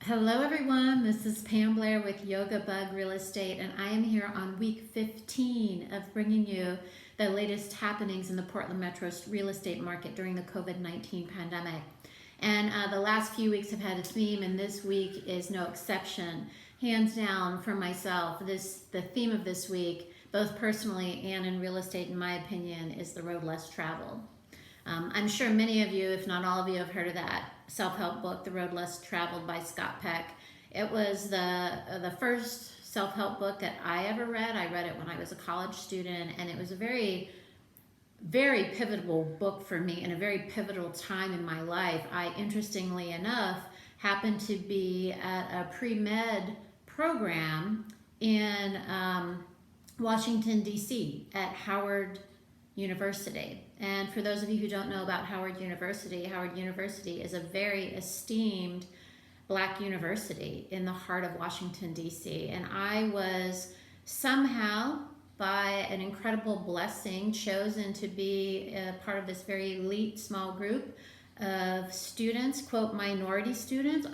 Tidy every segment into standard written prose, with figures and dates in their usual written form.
Hello everyone, this is Pam Blair with Yoga Bug Real Estate, and I am here on week 15 of bringing you the latest happenings in the Portland Metro real estate market during the COVID-19 pandemic. And the last few weeks have had a theme, and this week is no exception. Hands down for myself, the theme of this week, both personally and in real estate, in my opinion, is the road less traveled. I'm sure many of you, if not all of you, have heard of that self-help book, The Road Less Traveled by Scott Peck. It was the first self-help book that I ever read. I read it when I was a college student, and it was a very, very pivotal book for me in a very pivotal time in my life. I, interestingly enough, happened to be at a pre-med program in Washington, D.C. at Howard University. And for those of you who don't know about Howard University is a very esteemed Black university in the heart of Washington, D.C. And I was somehow, by an incredible blessing, chosen to be a part of this very elite small group of students, quote, minority students.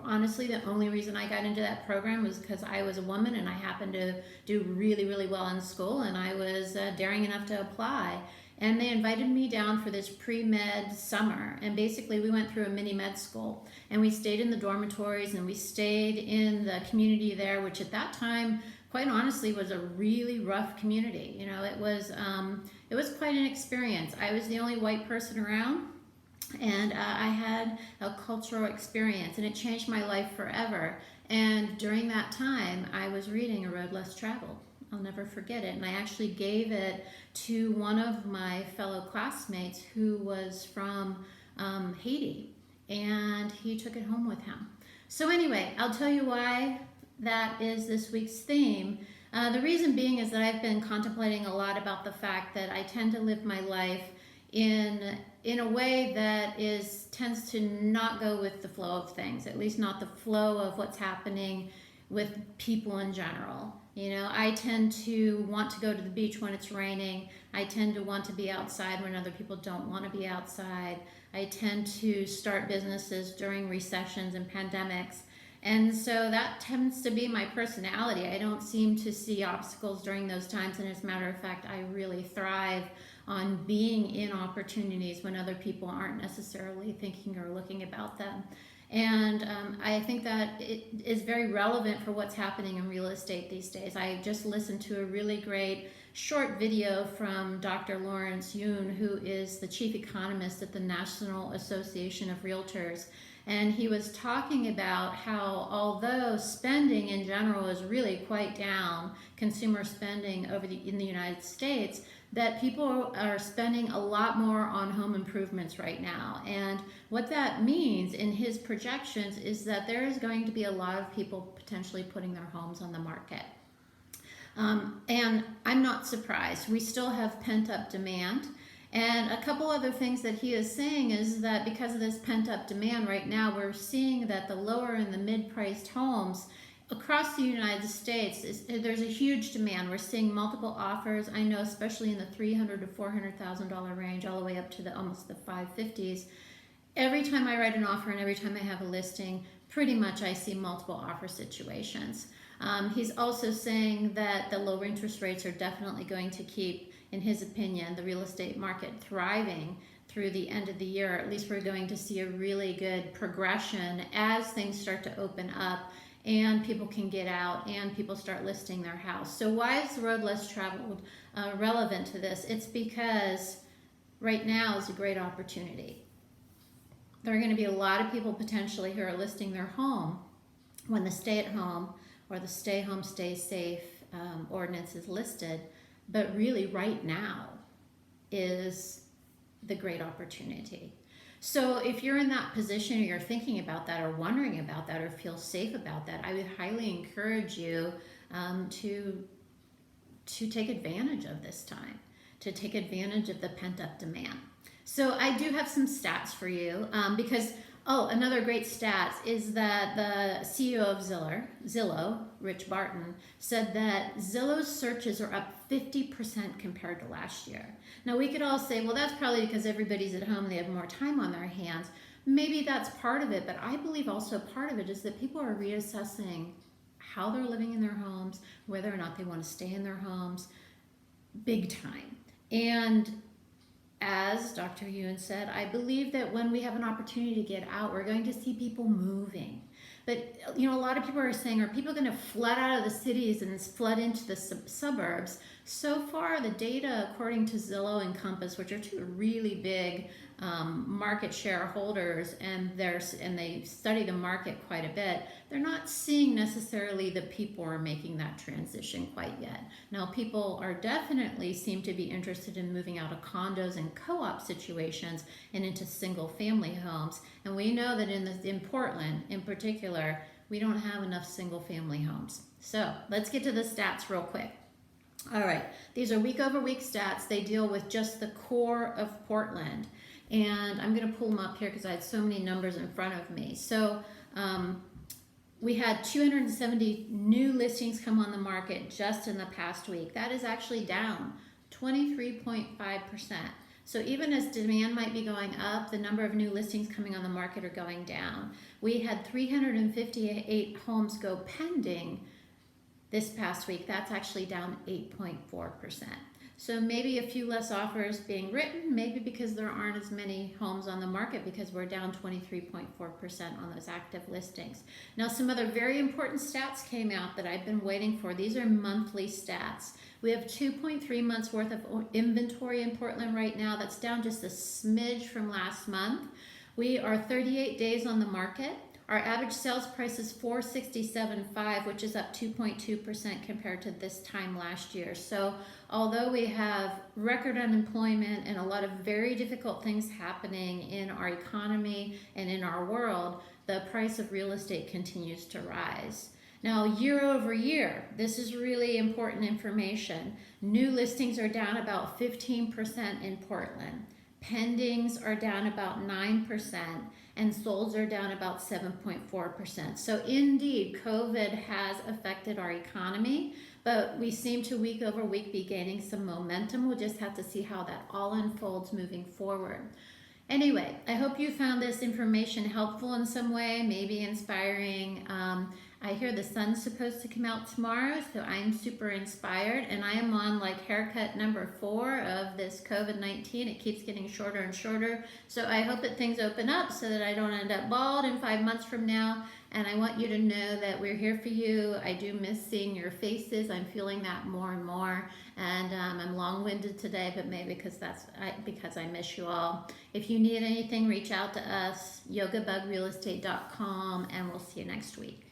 Honestly, the only reason I got into that program was because I was a woman and I happened to do really, really well in school, and I was daring enough to apply. And they invited me down for this pre-med summer. And basically we went through a mini med school, and we stayed in the dormitories and we stayed in the community there, which at that time, quite honestly, was a really rough community. You know, it was quite an experience. I was the only white person around, and I had a cultural experience, and it changed my life forever. And during that time, I was reading A Road Less Traveled. I'll never forget it. And I actually gave it to one of my fellow classmates who was from Haiti, and he took it home with him. So anyway, I'll tell you why that is this week's theme. The reason being is that I've been contemplating a lot about the fact that I tend to live my life in a way that tends to not go with the flow of things, at least not the flow of what's happening with people in general. You know, I tend to want to go to the beach when it's raining. I tend to want to be outside when other people don't want to be outside. I tend to start businesses during recessions and pandemics. And so that tends to be my personality. I don't seem to see obstacles during those times. And as a matter of fact, I really thrive on being in opportunities when other people aren't necessarily thinking or looking about them. And I think that it is very relevant for what's happening in real estate these days. I just listened to a really great short video from Dr. Lawrence Yun, who is the chief economist at the National Association of Realtors. And he was talking about how, although spending in general is really quite down, consumer spending in the United States, that people are spending a lot more on home improvements right now. And what that means in his projections is that there is going to be a lot of people potentially putting their homes on the market. And I'm not surprised. We still have pent-up demand. And a couple other things that he is saying is that because of this pent-up demand right now, we're seeing that the lower and the mid-priced homes across the United States, there's a huge demand. We're seeing multiple offers. I know, especially in the $300,000 to $400,000 range, all the way up to almost the 550s. Every time I write an offer and every time I have a listing, pretty much I see multiple offer situations. He's also saying that the low interest rates are definitely going to keep, in his opinion, the real estate market thriving through the end of the year. At least we're going to see a really good progression as things start to open up and people can get out and people start listing their house. So why is the road less traveled relevant to this? It's because right now is a great opportunity. There are going to be a lot of people potentially who are listing their home when the stay-at-home or the stay home, stay safe ordinance is listed. But really right now is the great opportunity. So if you're in that position, or you're thinking about that, or wondering about that, or feel safe about that, I would highly encourage you to take advantage of this time, to take advantage of the pent-up demand. So I do have some stats for you because, another great stat is that the CEO of Zillow, Rich Barton, said that Zillow's searches are up 50% compared to last year. Now we could all say, well, that's probably because everybody's at home and they have more time on their hands. maybe that's part of it, but I believe also part of it is that people are reassessing how they're living in their homes, whether or not they want to stay in their homes, big time. And as Dr. Ewan said, I believe that when we have an opportunity to get out, we're going to see people moving. But, a lot of people are saying, are people going to flood out of the cities and flood into the suburbs? So far, the data, according to Zillow and Compass, which are two really big market share holders, and they study the market quite a bit, they're not seeing necessarily that people are making that transition quite yet. Now, people are definitely seem to be interested in moving out of condos and co-op situations and into single family homes. And we know that in Portland, in particular, we don't have enough single family homes. So let's get to the stats real quick. All right, these are week over week stats. They deal with just the core of Portland. And I'm going to pull them up here because I had so many numbers in front of me. So we had 270 new listings come on the market just in the past week. That is actually down 23.5%. So even as demand might be going up, the number of new listings coming on the market are going down. We had 358 homes go pending this past week. That's actually down 8.4%. So maybe a few less offers being written, maybe because there aren't as many homes on the market because we're down 23.4% on those active listings. Now, some other very important stats came out that I've been waiting for. These are monthly stats. We have 2.3 months worth of inventory in Portland right now. That's down just a smidge from last month. We are 38 days on the market. Our average sales price is $467,500, which is up 2.2% compared to this time last year. So although we have record unemployment and a lot of very difficult things happening in our economy and in our world, the price of real estate continues to rise. Now, year over year, this is really important information. New listings are down about 15% in Portland. Pendings are down about 9%, and solds are down about 7.4%. So indeed, COVID has affected our economy, but we seem to week over week be gaining some momentum. We'll just have to see how that all unfolds moving forward. Anyway, I hope you found this information helpful in some way, maybe inspiring. I hear the sun's supposed to come out tomorrow, so I'm super inspired, and I am on like haircut number 4 of this COVID-19. It keeps getting shorter and shorter, so I hope that things open up so that I don't end up bald in 5 months from now, and I want you to know that we're here for you. I do miss seeing your faces. I'm feeling that more and more, and I'm long-winded today, but maybe because I miss you all. If you need anything, reach out to us, yogabugrealestate.com, and we'll see you next week.